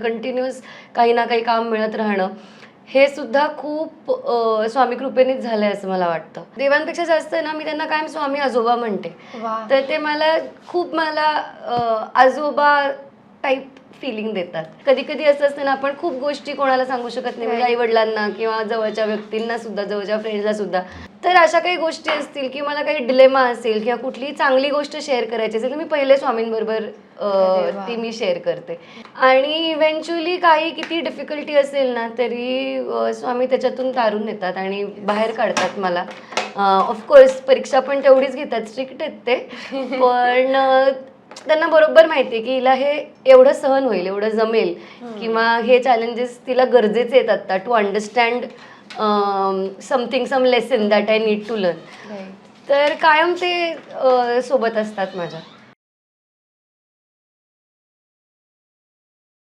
Continuous काही ना काही काम मिळत राहणं हे सुद्धा खूप स्वामी कृपेनेच झालंय असं मला वाटतं. देवांपेक्षा जास्त ना मी त्यांना कायम स्वामी आजोबा म्हणते. तर ते मला आजोबा टाईप फिलिंग देतात. कधी कधी असं असतं ना, आपण खूप गोष्टी कोणाला सांगू शकत नाही, म्हणजे आई वडिलांना किंवा जवळच्या व्यक्तींना सुद्धा, जवळच्या फ्रेंड्सला सुद्धा. तर अशा काही गोष्टी असतील की मला काही डिलेमा असेल किंवा कुठलीही चांगली गोष्ट शेअर करायची असेल तर मी पहिले स्वामींबरोबर ती मी शेअर करते. आणि इव्हेंच्युअली काही किती डिफिकल्टी असेल ना तरी स्वामी त्याच्यातून तारून नेतात आणि बाहेर काढतात मला. ऑफकोर्स परीक्षा पण तेवढीच घेतात, स्ट्रिक्ट आहेत ते. पण त्यांना बरोबर माहिती आहे की हिला हे एवढं सहन होईल, एवढं जमेल, किंवा हे चॅलेंजेस तिला गरजेचे आहेत आता to understand some lesson that I need to learn. तर कायम ते सोबत असतात माझ्या.